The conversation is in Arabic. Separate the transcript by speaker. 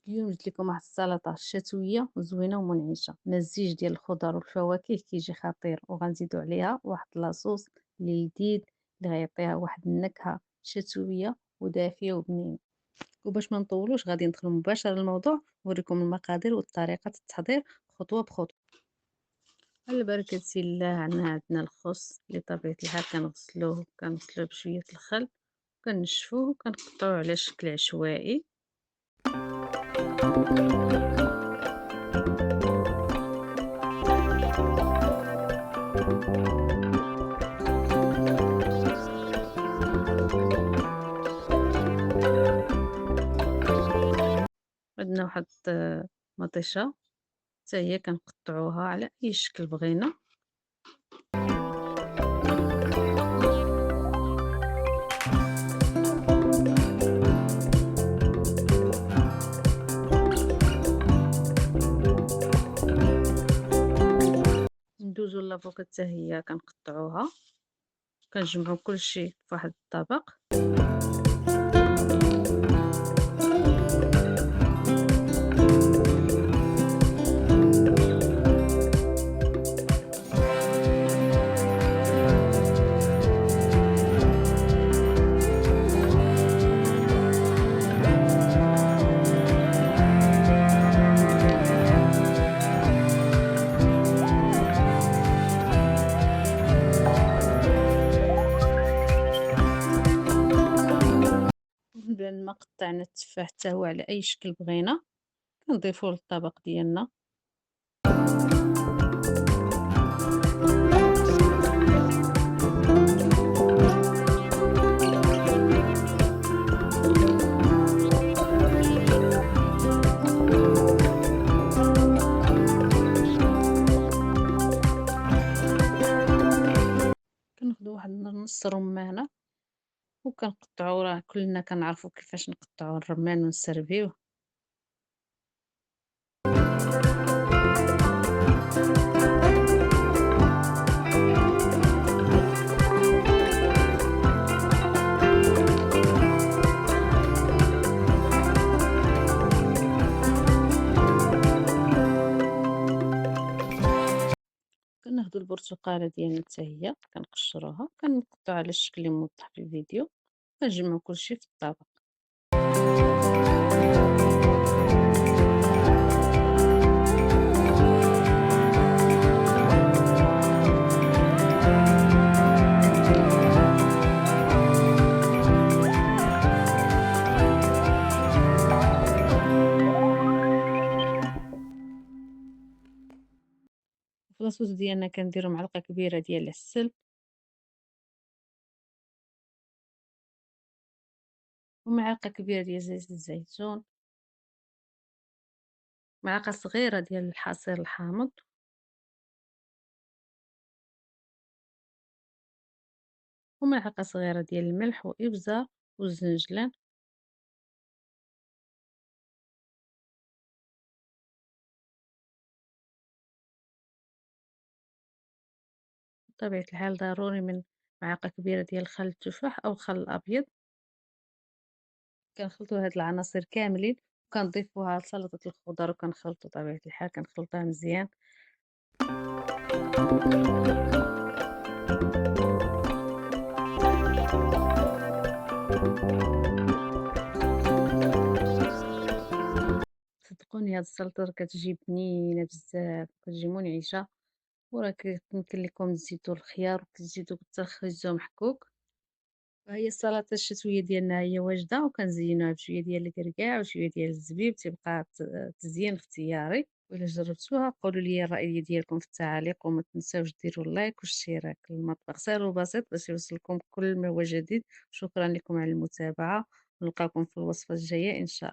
Speaker 1: اليوم جبت لكم واحد السلطة شتوية وزوينة ومنعشة، مزيج ديال الخضر والفواكه كيجي خطير، وغنزيدو عليها واحد لاصوص اللي لذيذ اللي غيعطيها واحد النكهة شتوية ودافية وبنينة. وباش ما نطولوش غادي ندخلو مباشرة للموضوع ونوريكم المقادير وطريقة التحضير خطوة بخطوة. على بركة الله عندنا الخس اللي طبيعة الحال كنغسلوه بشوية الخل وكنشفوه وكنقطعوه على شكل عشوائي. عندنا واحد مطيشة حتى هي كنقطعوها على أي شكل بغينا. ندوزو لافوكا حتى هي كنقطعوها، كنجمعو كلشي فواحد الطبق. بعد ما قطعنا التفاح حتى هو على أي شكل بغينا كنضيفوه للطبق ديالنا. كناخدو واحد نص رمانة وكنقطعو، راه كلنا كنعرفو كيفاش نقطعو الرمان ونسربيوه. كناخدو البرتقالة ديالنا حتى هي كنقشروها كنقطعوها على الشكل اللي موضح في الفيديو، كنجمعو كلشي في الطبق. في لاصوص ديالنا كنديرو معلقة كبيرة ديال العسل ومعلقة كبيرة ديال زيت الزيتون، معلقة صغيرة ديال الحصير الحامض، وملعقة صغيرة ديال الملح وإبزار والزنجلان. بطبيعة الحال ضروري من معلقة كبيرة ديال خل التفاح أو الخل الأبيض. كنخلطو هاد العناصر كاملين وكنضيفوها لسلطة الخضر وكنخلطو بطبيعة الحال كنخلطوها مزيان. صدقوني هاد السلطة كتجي بنينة بزاف وكتجي منعشة، وراه يمكن لكم تزيدو الخيار وتزيدو حتى الخيزو محكوك. وهي السلطة الشتوية ديالنا هي واجدة، وكنزينوها بشوية ديال الكركاع وشوية ديال الزبيب، تيبقى تزيين اختياري. وإلا جربتوها قولوا لي الرأي ديالكم في التعاليق، وما تنساوش ديروا اللايك والاشتراك. المطبخ سهل وبسيط باش يوصلكم كل ما هو جديد. شكرا لكم على المتابعة، ونلقاكم في الوصفة الجاية إن شاء الله.